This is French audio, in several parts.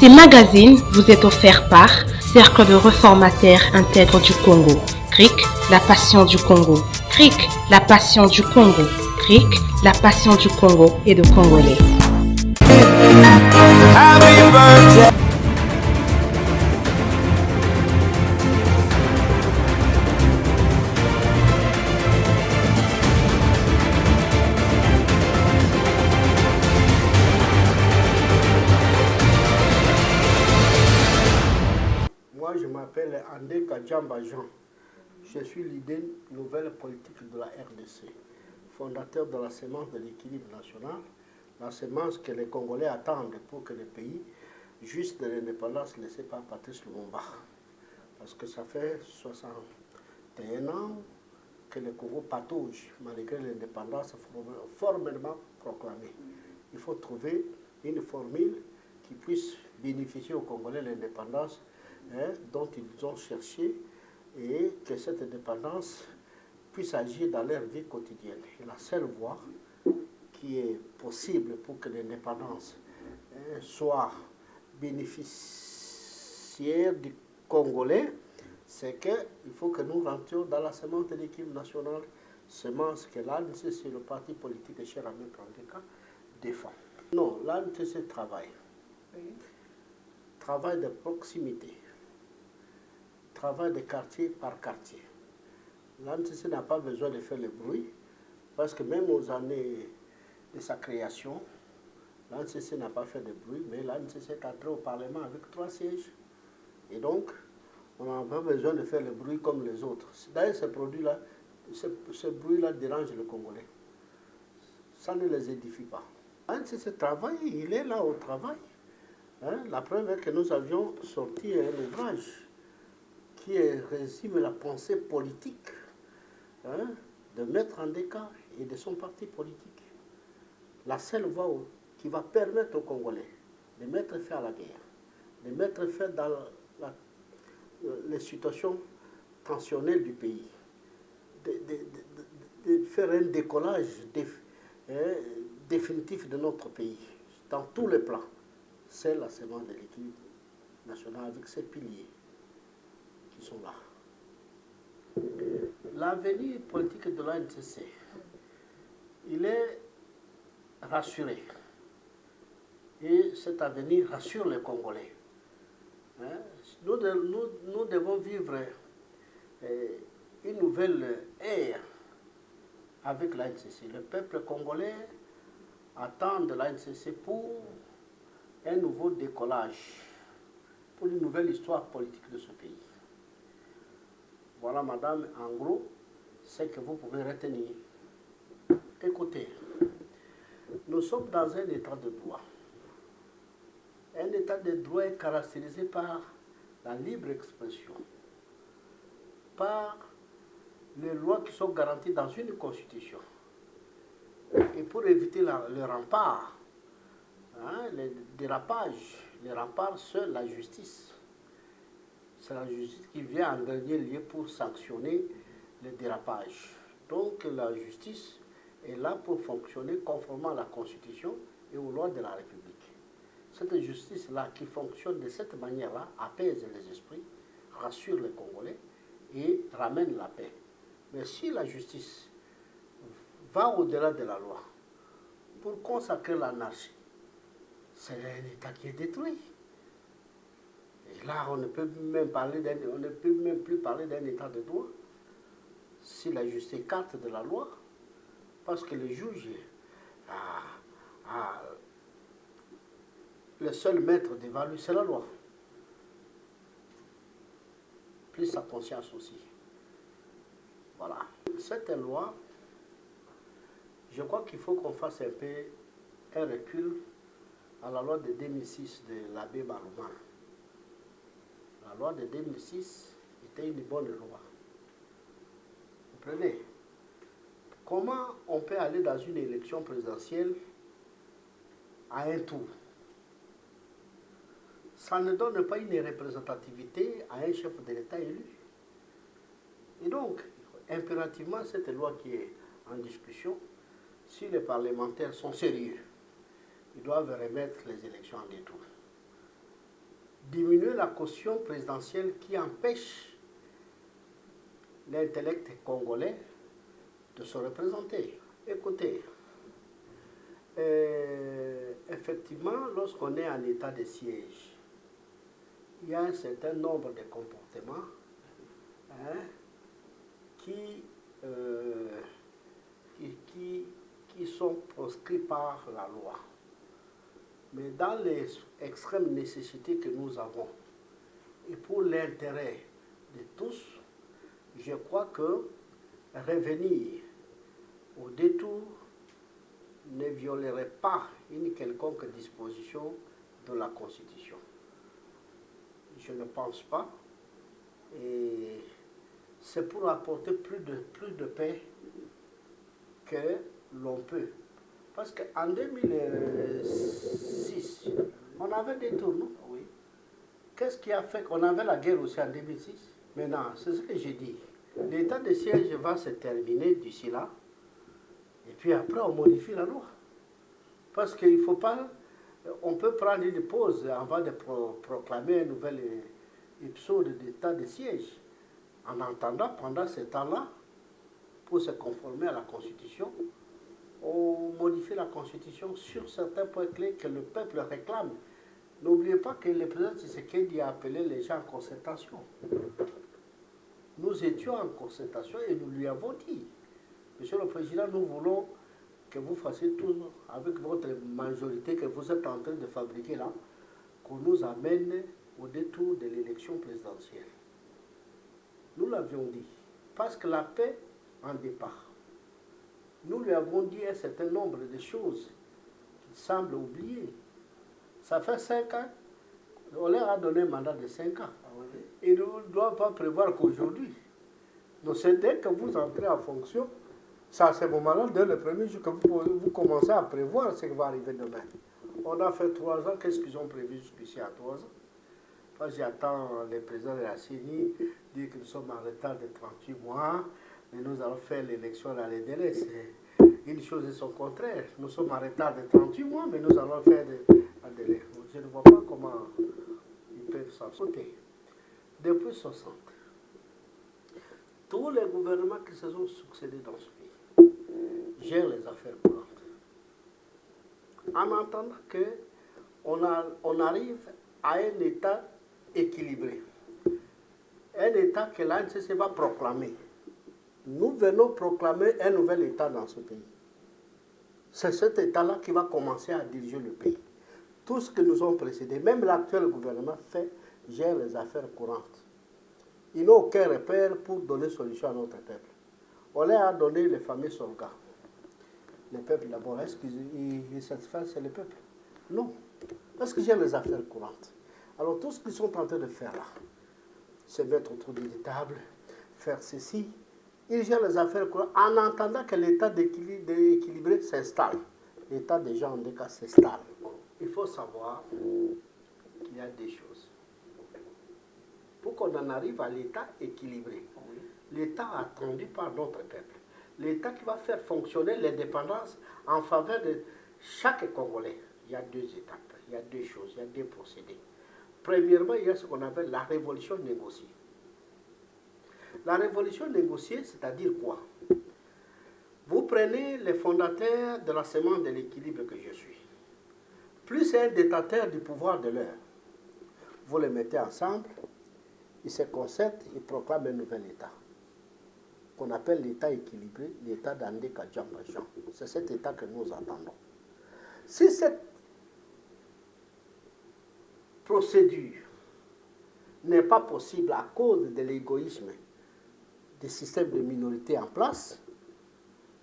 Ces magazines vous est offert par Cercle de réformataires intègres du Congo. CRIC, la passion du Congo. CRIC, la passion du Congo. CRIC, la passion du Congo et de Congolais. Happy birthday. Moi, je m'appelle Andé Kajamba Jean. Je suis leader nouvelle politique de la RDC, fondateur de la sémence de l'équilibre national, la sémence que les Congolais attendent pour que le pays jouisse de l'indépendance laissée par Patrice Lumumba. Parce que ça fait 61 ans que le Congo patauge malgré l'indépendance formellement proclamée. Il faut trouver une formule qui puisse bénéficier aux Congolais de l'indépendance dont ils ont cherché et que cette indépendance puisse agir dans leur vie quotidienne. Et la seule voie qui est possible pour que l'indépendance soit bénéficiaire du Congolais, c'est qu'il faut que nous rentrions dans la sémence de l'équipe nationale, sémence que l'ANC, c'est le parti politique de cher Ahmed Kandeka, défend. Non, l'ANC travaille. Oui. Travail de proximité. Travail de quartier par quartier. L'ANC n'a pas besoin de faire le bruit, parce que même aux années de sa création, l'ANC n'a pas fait de bruit, mais l'ANC est entré au Parlement avec 3 sièges. Et donc, on n'a pas besoin de faire le bruit comme les autres. D'ailleurs, ce bruit-là dérange les Congolais. Ça ne les édifie pas. L'ANC travaille, il est là au travail. La preuve est que nous avions sorti un ouvrage qui résume la pensée politique de Maître Andeka et de son parti politique. La seule voie qui va permettre aux Congolais de mettre fin à la guerre, de mettre fin dans les situations tensionnelles du pays, de faire un décollage définitif de notre pays, dans tous les plans. C'est la sémence de l'équipe nationale avec ses piliers qui sont là. L'avenir politique de l'ANC, il est rassuré. Et cet avenir rassure les Congolais. Nous devons vivre une nouvelle ère avec l'ANC. Le peuple congolais attend de l'ANC pour un nouveau décollage, pour une nouvelle histoire politique de ce pays. Voilà, madame, en gros, ce que vous pouvez retenir. Écoutez, nous sommes dans un état de droit. Un état de droit est caractérisé par la libre expression, par les lois qui sont garanties dans une constitution. Et pour éviter le rempart, les dérapages, les remparts, c'est la justice. C'est la justice qui vient en dernier lieu pour sanctionner les dérapages. Donc la justice est là pour fonctionner conformément à la Constitution et aux lois de la République. Cette justice-là qui fonctionne de cette manière-là apaise les esprits, rassure les Congolais et ramène la paix. Mais si la justice va au-delà de la loi pour consacrer l'anarchie, c'est un État qui est détruit. Et là, on ne peut même plus parler d'un état de droit si la justice écarte de la loi, parce que le juge le seul maître des valeurs, c'est la loi. Plus sa conscience aussi. Voilà. Cette loi, je crois qu'il faut qu'on fasse un peu un recul à la loi de 2006 de l'abbé Barouman. La loi de 2006 était une bonne loi. Vous comprenez? Comment on peut aller dans une élection présidentielle à un tour? Ça ne donne pas une représentativité à un chef de l'État élu. Et donc, impérativement, cette loi qui est en discussion, si les parlementaires sont sérieux, ils doivent remettre les élections en détour. diminuer la caution présidentielle qui empêche l'intellect congolais de se représenter. Écoutez, effectivement, lorsqu'on est en état de siège, il y a un certain nombre de comportements qui sont proscrits par la loi. Mais dans les extrêmes nécessités que nous avons, et pour l'intérêt de tous, je crois que revenir au détour ne violerait pas une quelconque disposition de la Constitution. Je ne pense pas. Et c'est pour apporter plus de paix que l'on peut. Parce qu'en 2006, on avait des tours, non? Oui. Qu'est-ce qui a fait qu'on avait la guerre aussi en 2006? Maintenant, c'est ce que j'ai dit. L'état de siège va se terminer d'ici là. Et puis après, on modifie la loi. Parce qu'il ne faut pas... On peut prendre une pause avant de proclamer un nouvel épisode d'état de siège. En attendant, pendant ce temps-là, pour se conformer à la Constitution, on modifie la Constitution sur certains points clés que le peuple réclame. N'oubliez pas que le président Tshisekedi a appelé les gens en concertation. Nous étions en concertation et nous lui avons dit, Monsieur le Président, nous voulons que vous fassiez tout avec votre majorité que vous êtes en train de fabriquer là, qu'on nous amène au détour de l'élection présidentielle. Nous l'avions dit, parce que la paix en départ. Nous lui avons dit un certain nombre de choses qu'il semble oublier. Ça fait 5 ans, on leur a donné un mandat de 5 ans. Ils ne doivent pas prévoir qu'aujourd'hui. Donc c'est dès que vous entrez en fonction, c'est à ce moment-là, dès le premier jour, que vous commencez à prévoir ce qui va arriver demain. On a fait 3 ans, qu'est-ce qu'ils ont prévu jusqu'ici à 3 ans? Moi, j'attends le président de la CENI dire que nous sommes en retard de 38 mois, mais nous allons faire l'élection dans les délais. C'est une chose et son contraire. Nous sommes en retard de 38 mois, mais nous allons faire un délai. Je ne vois pas comment ils peuvent s'en sauter. Depuis 60, tous les gouvernements qui se sont succédés dans ce pays gèrent les affaires courantes. En entendant qu'on arrive à un État équilibré, un État que l'ANCC va proclamer. Nous venons proclamer un nouvel État dans ce pays. C'est cet État-là qui va commencer à diriger le pays. Tout ce que nous ont précédé, même l'actuel gouvernement gère les affaires courantes. Ils n'ont aucun repère pour donner solution à notre peuple. On leur a donné les fameux soldats. Le peuple d'abord, est-ce qu'ils satisfassent le peuple? Non. Parce qu'ils gèrent les affaires courantes. Alors tout ce qu'ils sont en train de faire là, c'est mettre autour d'une table, faire ceci. Ils gèrent les affaires courantes en attendant que l'état d'équilibré s'installe. L'état des gens en des cas s'installe. Il faut savoir qu'il y a des choses. Pour qu'on en arrive à l'état équilibré, l'état attendu par notre peuple, l'état qui va faire fonctionner l'indépendance en faveur de chaque Congolais, il y a 2 étapes, il y a 2 choses, il y a 2 procédés. Premièrement, il y a ce qu'on appelle la révolution négociée. La révolution négociée, c'est-à-dire quoi? Vous prenez les fondateurs de la semence de l'équilibre que je suis, plus un détenteur du pouvoir de l'heure. Vous les mettez ensemble, ils se concertent, ils proclament un nouvel État, qu'on appelle l'État équilibré, l'État d'Andé Kadjambajan. C'est cet État que nous attendons. Si cette procédure n'est pas possible à cause de l'égoïsme des systèmes de minorité en place,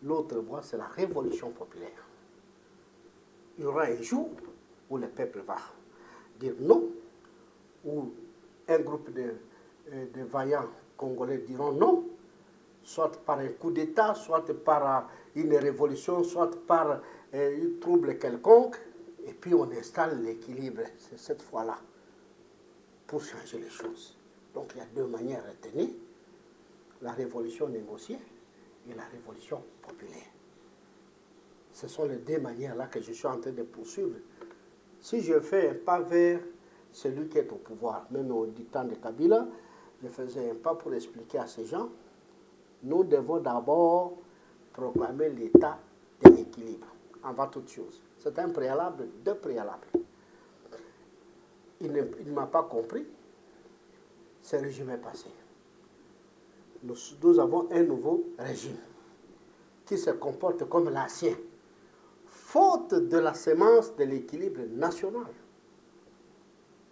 l'autre voie, c'est la révolution populaire. Il y aura un jour où le peuple va dire non, où un groupe de vaillants congolais diront non, soit par un coup d'État, soit par une révolution, soit par un trouble quelconque, et puis on installe l'équilibre. C'est cette fois-là pour changer les choses. Donc il y a 2 manières à retenir, la révolution négociée et la révolution populaire. Ce sont les 2 manières-là que je suis en train de poursuivre. Si je fais un pas vers celui qui est au pouvoir. Même au temps de Kabila, je faisais un pas pour expliquer à ces gens, nous devons d'abord proclamer l'état de l'équilibre, avant toute chose. C'est un préalable, deux préalables. Il ne m'a pas compris, ce régime est passé. Nous avons un nouveau régime qui se comporte comme l'ancien, faute de la sémence de l'équilibre national.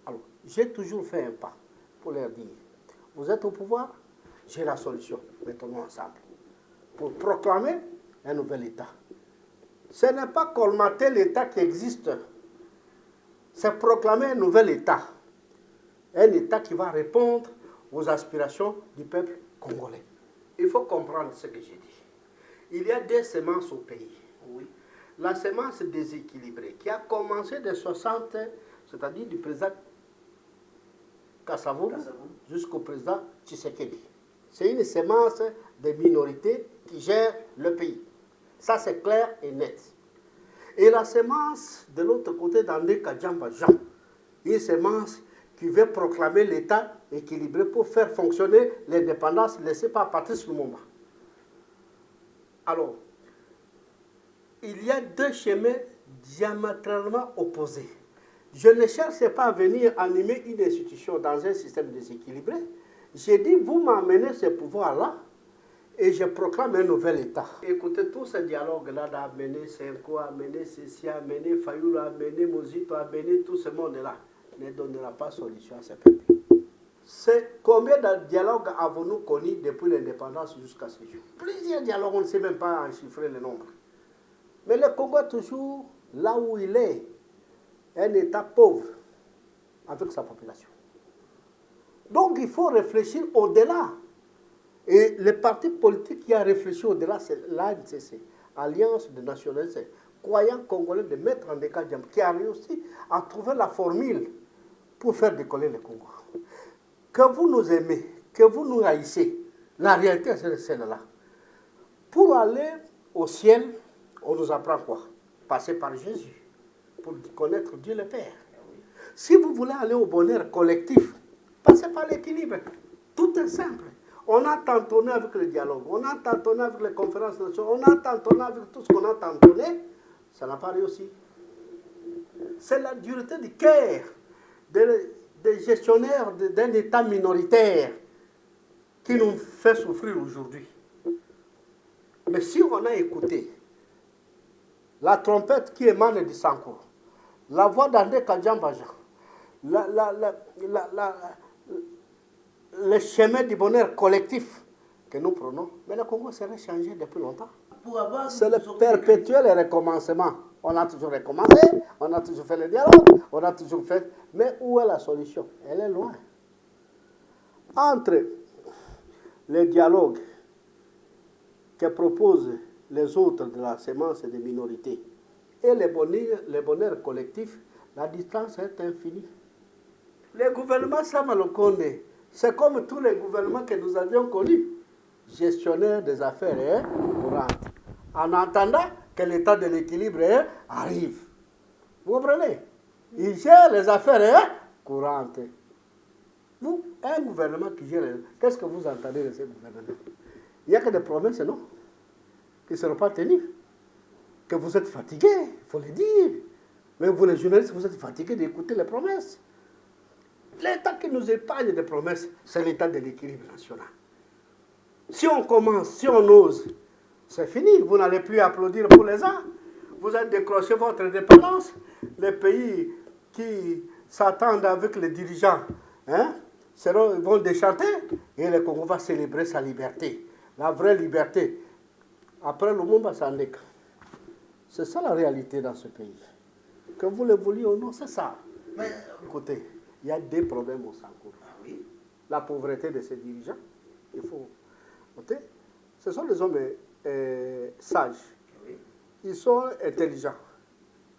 Alors, j'ai toujours fait un pas pour leur dire, vous êtes au pouvoir, j'ai la solution, mettons-nous ensemble, pour proclamer un nouvel État. Ce n'est pas colmater l'État qui existe, c'est proclamer un nouvel État. Un État qui va répondre aux aspirations du peuple congolais. Il faut comprendre ce que j'ai dit. Il y a des semences au pays. Oui. La semence déséquilibrée qui a commencé de 60, c'est-à-dire du président Kassavoum jusqu'au président Tshisekedi. C'est une semence des minorités qui gère le pays. Ça, c'est clair et net. Et la semence de l'autre côté d'André Kadiamba Jean, une semence qui veut proclamer l'État équilibré pour faire fonctionner l'indépendance laissée par Patrice Lumumba. Alors, il y a deux chemins diamétralement opposés. Je ne cherche pas à venir animer une institution dans un système déséquilibré. J'ai dit, vous m'amenez ce pouvoir-là et je proclame un nouvel État. Écoutez, tout ce dialogue-là d'amener Senko, amener Sessi, amener Fayoulou, amener Mozito, amener tout ce monde-là ne donnera pas solution à ce peuple. C'est combien de dialogues avons-nous connus depuis l'indépendance jusqu'à ce jour? Plusieurs dialogues, on ne sait même pas en chiffrer le nombre. Mais le Congo est toujours là où il est, un État pauvre avec sa population. Donc il faut réfléchir au-delà. Et le parti politique qui a réfléchi au-delà, c'est l'ANCC, Alliance de nationalistes, croyants congolais de mettre en décalage, qui a réussi à trouver la formule pour faire décoller le Congo. Que vous nous aimez, que vous nous haïssez, la réalité c'est celle-là. Pour aller au ciel, on nous apprend quoi? Passer par Jésus, pour connaître Dieu le Père. Si vous voulez aller au bonheur collectif, passez par l'équilibre. Tout est simple. On a tantonné avec le dialogue, on a tantonné avec les conférences nationales, on a tantonné avec tout ce qu'on a tantonné, ça n'a pas réussi. C'est la dureté du cœur des gestionnaires d'un État minoritaire qui nous fait souffrir aujourd'hui. Mais si on a écouté la trompette qui émane du Sankour, la voix d'André Kadiamba Jean, le chemin du bonheur collectif que nous prenons, mais le Congo serait changé depuis longtemps. C'est le perpétuel recommencement. On a toujours recommencé, on a toujours fait le dialogue, on a toujours fait... Mais où est la solution? Elle est loin. Entre les dialogues que proposent les autres de la sémence des minorités et les bonheurs collectifs, la distance est infinie. Les gouvernements Samalokonde, c'est comme tous les gouvernements que nous avions connus, gestionnaires des affaires courantes, en attendant que l'état de l'équilibre arrive. Vous comprenez? Ils gèrent les affaires courantes. Vous, un gouvernement qui gère, qu'est-ce que vous entendez de ce gouvernement? Il n'y a que des promesses, non? Qui ne seront pas tenues. Que vous êtes fatigués, il faut le dire. Mais vous, les journalistes, vous êtes fatigués d'écouter les promesses. L'État qui nous épargne des promesses, c'est l'état de l'équilibre national. Si on commence, si on ose, c'est fini. Vous n'allez plus applaudir pour les uns. Vous avez décroché votre indépendance. Les pays qui s'attendent avec les dirigeants vont déchanter et le Congo va célébrer sa liberté. La vraie liberté. Après Lumumba Sandeka. C'est ça la réalité dans ce pays. Que vous le vouliez ou non, c'est ça. Mais écoutez, il y a des problèmes au Sankour. Ah oui. La pauvreté de ces dirigeants, il faut noter. Ce sont des hommes sages. Oui. Ils sont intelligents.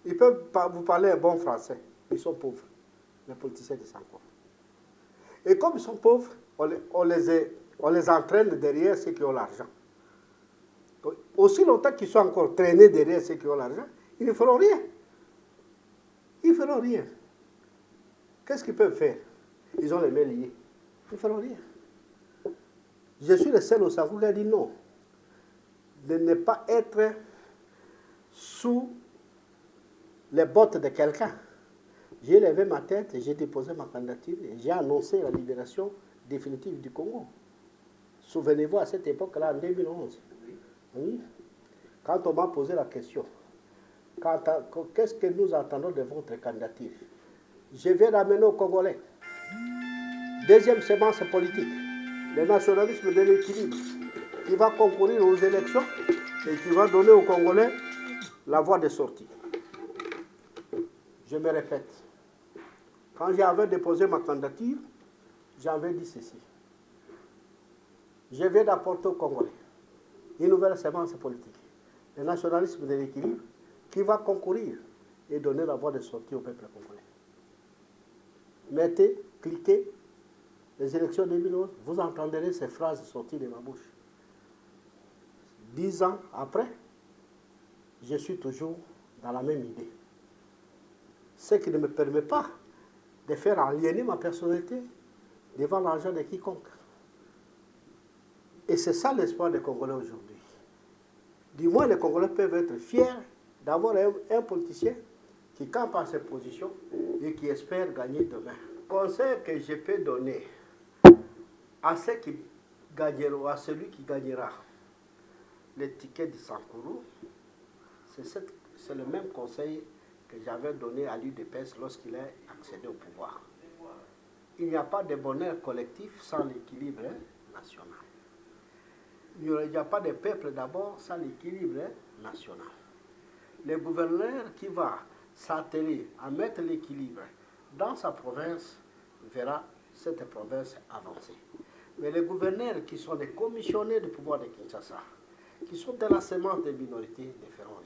Ils peuvent vous parler un bon français. Ils sont pauvres, les politiciens de Sankour. Et comme ils sont pauvres, on les entraîne derrière ceux qui ont l'argent. Aussi longtemps qu'ils sont encore traînés derrière ceux qui ont l'argent, ils ne feront rien. Ils ne feront rien. Qu'est-ce qu'ils peuvent faire? Ils ont les mains liées. Ils ne feront rien. Je suis le seul au Sangourou qui a dit non. De ne pas être sous les bottes de quelqu'un. J'ai levé ma tête et j'ai déposé ma candidature et j'ai annoncé la libération définitive du Congo. Souvenez-vous, à cette époque-là, en 2011, oui, quand on m'a posé la question, qu'est-ce que nous attendons de votre candidature? Je vais l'amener aux Congolais. Deuxième séquence politique, le nationalisme de l'équilibre, qui va concourir aux élections et qui va donner aux Congolais la voie de sortie. Je me répète, quand j'avais déposé ma candidature, j'avais dit ceci. Je viens d'apporter aux Congolais une nouvelle séquence politique, le nationalisme de l'équilibre, qui va concourir et donner la voie de sortie au peuple congolais. Mettez, cliquez, les élections 2011, vous entendrez ces phrases sorties de ma bouche. 10 ans après, je suis toujours dans la même idée. Ce qui ne me permet pas de faire aliéner ma personnalité devant l'argent de quiconque. Et c'est ça l'espoir des Congolais aujourd'hui. Du moins, les Congolais peuvent être fiers d'avoir un politicien qui campe à ses positions et qui espère gagner demain. Le conseil que je peux donner à ceux qui gagneront, à celui qui gagnera les tickets du Sangourou, c'est le même conseil que j'avais donné à l'UDPS lorsqu'il a accédé au pouvoir. Il n'y a pas de bonheur collectif sans l'équilibre national. Il n'y a pas de peuple d'abord sans l'équilibre national. Le gouverneur qui va s'atteler à mettre l'équilibre dans sa province verra cette province avancer. Mais les gouverneurs qui sont des commissionnaires du pouvoir de Kinshasa, qui sont de la sémence des minorités, ne feront rien.